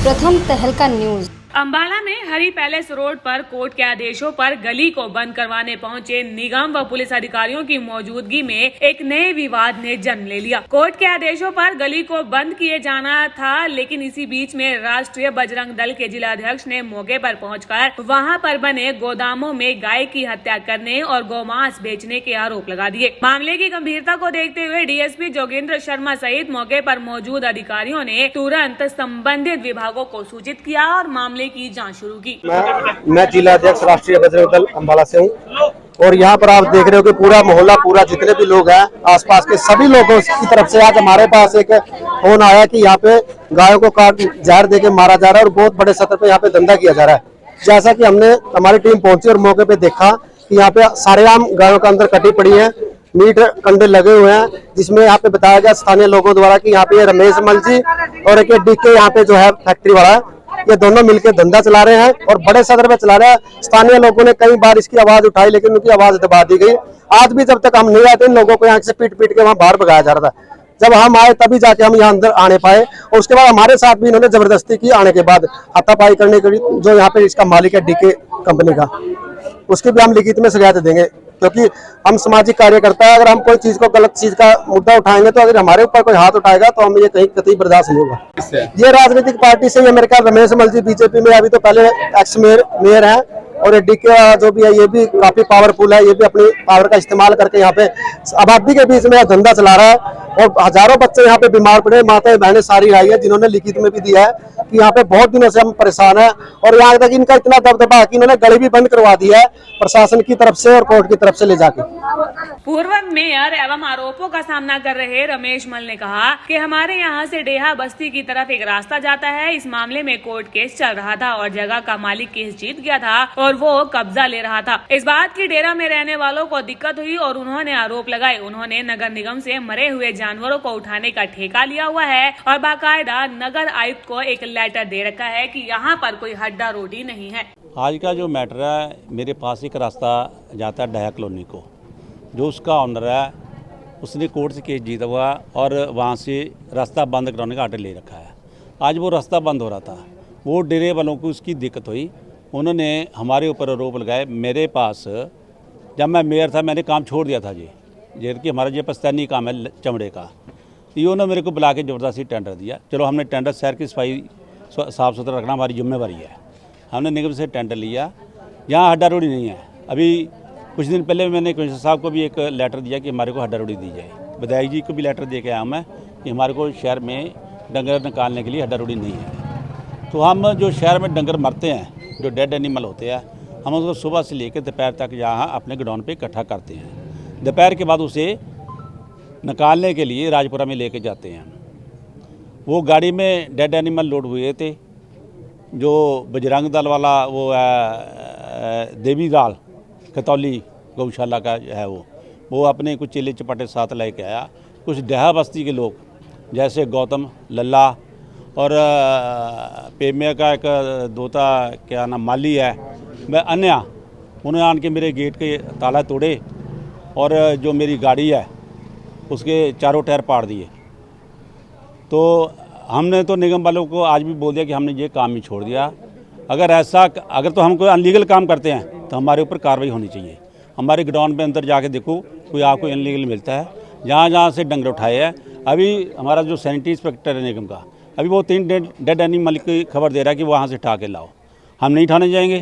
प्रथम तहलका न्यूज। अंबाला में हरी पैलेस रोड पर कोर्ट के आदेशों पर गली को बंद करवाने पहुंचे निगम व पुलिस अधिकारियों की मौजूदगी में एक नए विवाद ने जन्म ले लिया। कोर्ट के आदेशों पर गली को बंद किए जाना था, लेकिन इसी बीच में राष्ट्रीय बजरंग दल के जिलाध्यक्ष ने मौके पर पहुंचकर वहां पर बने गोदामों में गाय की हत्या करने और गौमांस बेचने के आरोप लगा दिए। मामले की गंभीरता को देखते हुए डीएसपी जोगेंद्र शर्मा सहित मौके पर मौजूद अधिकारियों ने तुरंत संबंधित विभागों को सूचित किया और मामले की जांच शुरू की। मैं जिलाध्यक्ष राष्ट्रीय बजरंग दल अंबाला से हूँ और यहाँ पर आप देख रहे हो कि पूरा मोहल्ला, पूरा जितने भी लोग हैं आसपास के सभी लोगों की तरफ से आज हमारे पास एक फोन आया कि यहाँ पे गायों को काट जहर देके मारा जा रहा है और बहुत बड़े स्तर पे यहाँ पे धंधा किया जा रहा है। जैसा कि हमारी टीम पहुंची और मौके पे देखा कि यहाँ पे सारेआम गायों के अंदर कटी पड़ी है, मीट कंडे लगे हुए हैं, जिसमें यहाँ पे बताया गया स्थानीय लोगों द्वारा कि यहाँ पे रमेश मल जी और एक डीके यहाँ पे जो है फैक्ट्री वाला है, ये दोनों मिलकर धंधा चला रहे हैं और बड़े सदर में चला रहे हैं। स्थानीय लोगों ने कई बार इसकी आवाज उठाई, लेकिन उनकी आवाज दबा दी गई। आज भी जब तक हम नहीं आए थे, इन लोगों को यहाँ से पीट पीट के वहाँ बाहर भगाया जा रहा था। जब हम आए तभी जाके हम यहाँ अंदर आने पाए और उसके बाद हमारे साथ भी इन्होंने जबरदस्ती की आने के बाद हाथापाई करने के लिए। जो यहाँ पे इसका मालिक है डीके कंपनी का, उसकी भी हम लिखित में शिकायत देंगे, क्योंकि हम सामाजिक कार्यकर्ता है। अगर हम कोई चीज को गलत चीज का मुद्दा उठाएंगे तो अगर हमारे ऊपर कोई हाथ उठाएगा तो हम ये कहीं कतई बर्दाश्त नहीं होगा। ये राजनीतिक पार्टी से, ये मेरे ख्याल रमेश मल जी बीजेपी में अभी तो पहले एक्स मेयर है और डीके जो भी है ये भी काफी पावरफुल है। ये भी अपनी पावर का इस्तेमाल करके यहाँ पे आबादी के बीच में धंधा चला रहा है और हजारों बच्चे यहाँ पे बीमार पड़े, माताएं बहनें सारी आई है, जिन्होंने लिखित में भी दिया है कि यहाँ पे बहुत दिनों से हम परेशान है और यहाँ तक इनका इतना दबदबा है कि इन्होंने गली भी बंद करवा दी है प्रशासन की तरफ से और कोर्ट की तरफ से ले जाके। पूर्व मेयर एवं आरोपों का सामना कर रहे रमेश मल ने कहा कि हमारे यहाँ से डेहा बस्ती की तरफ एक रास्ता जाता है। इस मामले में कोर्ट केस चल रहा था और जगह का मालिक केस जीत गया था और वो कब्जा ले रहा था। इस बात की डेरा में रहने वालों को दिक्कत हुई और उन्होंने आरोप लगाए। उन्होंने नगर निगम से मरे हुए जानवरों को उठाने का ठेका लिया हुआ है और बाकायदा नगर आयुक्त को एक लेटर दे रखा है कि यहाँ पर कोई हड्डा रोटी नहीं है। आज का जो मैटर है, मेरे पास एक रास्ता जाता है डहा कॉलोनी को, जो उसका ऑनर है उसने कोर्ट से केस जीता हुआ और वहाँ से रास्ता बंद कराने का आर्डर ले रखा है। आज वो रास्ता बंद हो रहा था, वो डेरे वालों को उसकी दिक्कत हुई, उन्होंने हमारे ऊपर आरोप लगाए। मेरे पास जब मैं मेयर था मैंने काम छोड़ दिया था जी, कि हमारा ये पस्तैनी काम है चमड़े का। ये उन्होंने मेरे को बुला के ज़बरदस्ती टेंडर दिया। चलो हमने टेंडर, शहर की सफाई साफ़ सुथरा रखना हमारी जिम्मेवारी है, हमने निगम से टेंडर लिया। यहाँ हड्डा रोड़ी नहीं है। अभी कुछ दिन पहले मैंने कमिश्नर साहब को भी एक लेटर दिया कि हमारे को हड्डा रोड़ी दी जाए। विधायक जी को भी लेटर दे के आया मैं कि हमारे को शहर में डंगर निकालने के लिए हड्डा रोड़ी नहीं है। तो हम जो शहर में डंगर मरते हैं, जो डेड एनिमल होते हैं, हम उसको सुबह से लेकर दोपहर तक यहाँ अपने गोडाउन पे इकट्ठा करते हैं। दोपहर के बाद उसे निकालने के लिए राजपुरा में लेके जाते हैं। वो गाड़ी में डेड एनिमल लोड हुए थे। जो बजरंग दल वाला वो है देवी दाल कतौली गौशाला का है, वो अपने कुछ चेले चपाटे साथ लेके आया। कुछ डहा बस्ती के लोग जैसे गौतम लल्ला और पेमिया का एक दोता क्या नाम माली है, वह अन्य, उन्होंने आन के मेरे गेट के ताला तोड़े और जो मेरी गाड़ी है उसके चारों टायर पाड़ दिए। तो हमने तो निगम वालों को आज भी बोल दिया कि हमने ये काम ही छोड़ दिया। अगर तो हम कोई अनलीगल काम करते हैं तो हमारे ऊपर कार्रवाई होनी चाहिए। हमारे गोडाउन पे अंदर जाके देखो, कोई आपको अनलीगल मिलता है। जहाँ जहाँ से डंगर उठाए हैं, अभी हमारा जो सैनिटरी इंस्पेक्टर है निगम का, अभी वो 3 डेड एनिमल की खबर दे रहा है कि वहाँ से उठा के लाओ। हम नहीं उठाने जाएंगे।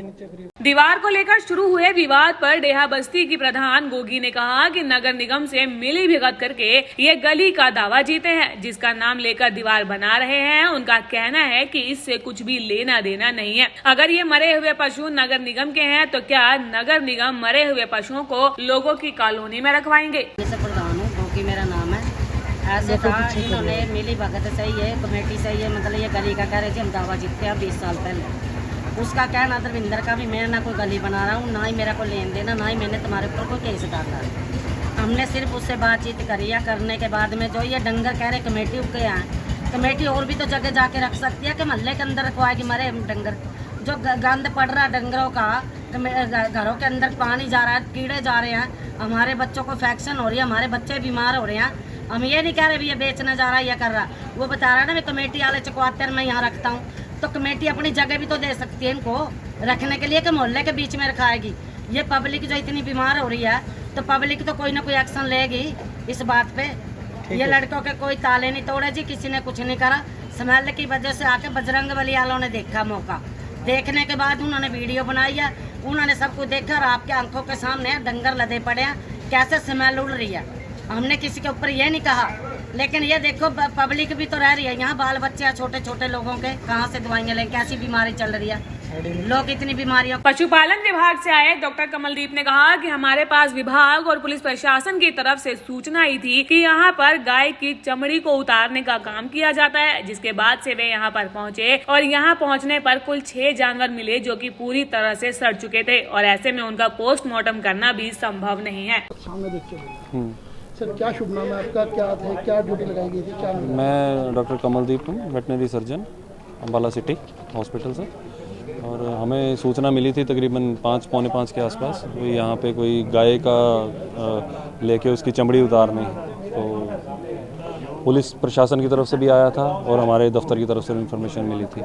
दीवार को लेकर शुरू हुए विवाद पर डेहा बस्ती की प्रधान गोगी ने कहा कि नगर निगम से मिली भगत करके ये गली का दावा जीते हैं, जिसका नाम लेकर दीवार बना रहे हैं। उनका कहना है कि इससे कुछ भी लेना देना नहीं है। अगर ये मरे हुए पशु नगर निगम के हैं तो क्या नगर निगम मरे हुए पशुओं को लोगों की कॉलोनी में रखवाएंगे? प्रधान हूँ, गोगी मेरा नाम है। ऐसे कहा इन्होंने मिली भगत सही है, कमेटी सही है, मतलब ये गली का कह रहे थे हम दावा जीतते हैं 20 साल पहले। उसका कहना धर्मिंदर का भी, मैं ना कोई गली बना रहा हूँ, ना ही मेरा कोई लेन देना, ना ही मैंने तुम्हारे ऊपर कोई केस डाला है। हमने सिर्फ उससे बातचीत करी है। करने के बाद में जो ये डंगर कह रहे कमेटी के हैं, कमेटी और भी तो जगह जाके रख सकती है कि मोहल्ले के अंदर रखवाएगी मरे डंगर। जो गंद पड़ रहा है डंगरों का, घरों के अंदर पानी जा रहा है, कीड़े जा रहे हैं, हमारे बच्चों को इन्फेक्शन हो रही है, हमारे बच्चे बीमार हो रहे हैं। हम ये नहीं कह रहे भी ये बेचने जा रहा है, ये कर रहा है। वो बता रहा है ना मैं कमेटी वाले चकवाते मैं यहाँ रखता हूँ। तो कमेटी अपनी जगह भी तो दे सकती है इनको रखने के लिए कि मोहल्ले के बीच में रखाएगी। ये पब्लिक जो इतनी बीमार हो रही है तो पब्लिक तो कोई ना कोई एक्शन लेगी इस बात पे। ये लड़कों के कोई ताले नहीं तोड़े जी, किसी ने कुछ नहीं करा। स्मेल की वजह से आके बजरंग बली वालों ने देखा मौका, देखने के बाद उन्होंने वीडियो बनाई है, उन्होंने सब कुछ देखा और आपके आंखों के सामने डंगर लदे पड़े हैं, कैसे स्मेल उड़ रही है। हमने किसी के ऊपर ये नहीं कहा, लेकिन ये देखो पब्लिक भी तो रह रही है यहाँ, बाल बच्चे छोटे छोटे लोगों के कहाँ से दवाइयाँ लें, कैसी बीमारी चल रही है, लोग इतनी बीमारियों। पशुपालन विभाग से आए डॉक्टर कमलदीप ने कहा कि हमारे पास विभाग और पुलिस प्रशासन की तरफ से सूचना आई थी कि यहाँ पर गाय की चमड़ी को उतारने का काम किया जाता है, जिसके बाद से वे यहाँ पर पहुँचे और यहाँ पहुँचने पर कुल 6 जानवर मिले जो कि पूरी तरह से सड़ चुके थे और ऐसे में उनका पोस्टमार्टम करना भी संभव नहीं है। सामने देख के सर, क्या शुभ नाम है आपका, क्या थे, क्या ड्यूटी लगाई गई थी, क्या? मैं डॉक्टर कमलदीप हूँ, veterinary surgeon Ambala city hospital से। और हमें सूचना मिली थी तकरीबन 5 पौने 5 के आसपास, तो यहाँ पे कोई गाय का लेके उसकी चमड़ी उतारनी, तो पुलिस प्रशासन की तरफ से भी आया था और हमारे दफ्तर की तरफ से इन्फॉर्मेशन मिली थी।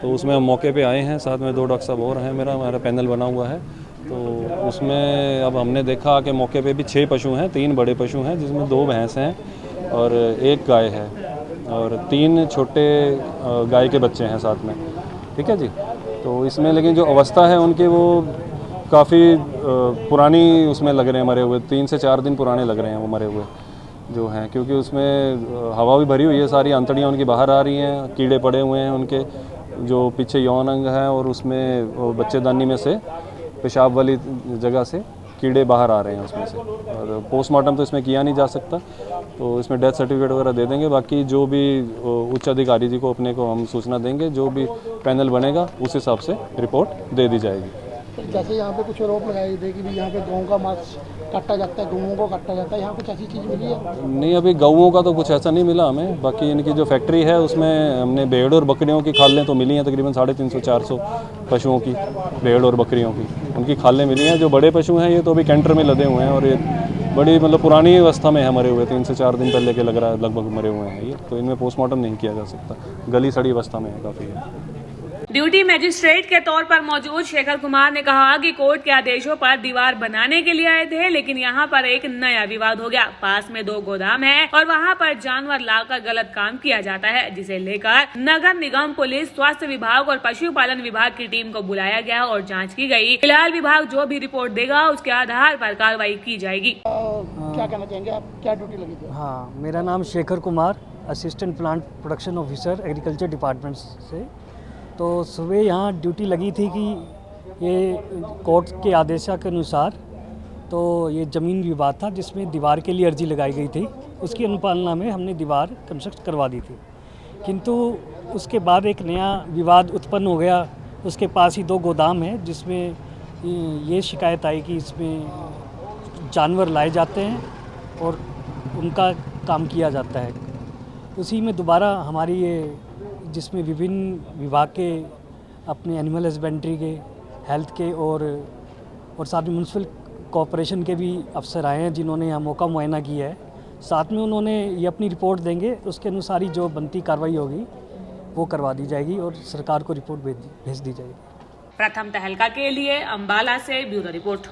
तो उसमें हम मौके पे आए हैं, साथ में 2 डॉक्टर साहब और हैं, हमारा पैनल बना हुआ है। तो उसमें अब हमने देखा कि मौके पे भी 6 पशु हैं, 3 बड़े पशु हैं जिसमें 2 भैंस हैं और 1 गाय है और 3 छोटे गाय के बच्चे हैं साथ में, ठीक है जी। तो इसमें लेकिन जो अवस्था है उनकी वो काफ़ी पुरानी उसमें लग रहे हैं मरे हुए, 3 से 4 दिन पुराने लग रहे हैं वो मरे हुए जो हैं, क्योंकि उसमें हवा भी भरी हुई है, सारी आंतड़ियाँ उनकी बाहर आ रही हैं, कीड़े पड़े हुए हैं उनके जो पीछे यौन अंग है और उसमें बच्चेदानी में से पेशाब वाली जगह से कीड़े बाहर आ रहे हैं उसमें से। और पोस्टमार्टम तो इसमें किया नहीं जा सकता, तो इसमें डेथ सर्टिफिकेट वगैरह दे देंगे। बाकी जो भी उच्च अधिकारी जी को अपने को हम सूचना देंगे, जो भी पैनल बनेगा उस हिसाब से रिपोर्ट दे दी जाएगी। जैसे यहाँ पे कुछ आरोप लगाए थे कि भी यहाँ पे गौं का मांस काटा जाता है, गौओं को काटा जाता है, यहाँ कुछ ऐसी चीज़ मिली है? नहीं, अभी गौओं का तो कुछ ऐसा नहीं मिला हमें। बाकी इनकी जो फैक्ट्री है उसमें हमने भेड़ और बकरियों की खालें तो मिली हैं, तकरीबन 350-400 पशुओं की, भेड़ और बकरियों की उनकी खालें मिली हैं। जो बड़े पशु हैं ये तो अभी कैंटर में लदे हुए हैं और ये बड़ी मतलब पुरानी अवस्था में है, मरे हुए 3 से 4 दिन पहले के लग रहा है लगभग मरे हुए हैं ये, तो इनमें पोस्टमार्टम नहीं किया जा सकता, गली सड़ी अवस्था में है काफ़ी है। ड्यूटी मजिस्ट्रेट के तौर पर मौजूद शेखर कुमार ने कहा कि कोर्ट के आदेशों पर दीवार बनाने के लिए आए थे, लेकिन यहाँ पर एक नया विवाद हो गया। पास में 2 गोदाम है और वहाँ पर जानवर लाकर गलत काम किया जाता है, जिसे लेकर नगर निगम, पुलिस, स्वास्थ्य विभाग और पशुपालन विभाग की टीम को बुलाया गया और जाँच की गयी। फिलहाल विभाग जो भी रिपोर्ट देगा उसके आधार पर कार्रवाई की जाएगी। क्या कहना चाहेंगे आप, क्या ड्यूटी लगी थी? हाँ, मेरा नाम Shekhar Kumar, assistant plant production officer agriculture department से। तो सुबह यहाँ ड्यूटी लगी थी कि ये कोर्ट के आदेशा के अनुसार तो ये ज़मीन विवाद था जिसमें दीवार के लिए अर्जी लगाई गई थी, उसकी अनुपालना में हमने दीवार कंस्ट्रक्ट करवा दी थी। किंतु उसके बाद एक नया विवाद उत्पन्न हो गया। उसके पास ही 2 गोदाम है जिसमें ये शिकायत आई कि इसमें जानवर लाए जाते हैं और उनका काम किया जाता है। उसी में दोबारा हमारी ये जिसमें विभिन्न विभाग के अपने एनिमल हस्बेंड्री के, हेल्थ के और साथ में म्यूनसिपल कॉरपोरेशन के भी अफसर आए हैं जिन्होंने यहाँ मौका मुआयना किया है। साथ में उन्होंने ये अपनी रिपोर्ट देंगे, उसके अनुसार ही जो बनती कार्रवाई होगी वो करवा दी जाएगी और सरकार को रिपोर्ट भेज दी जाएगी। प्रथम तहलका के लिए अम्बाला से ब्यूरो रिपोर्ट।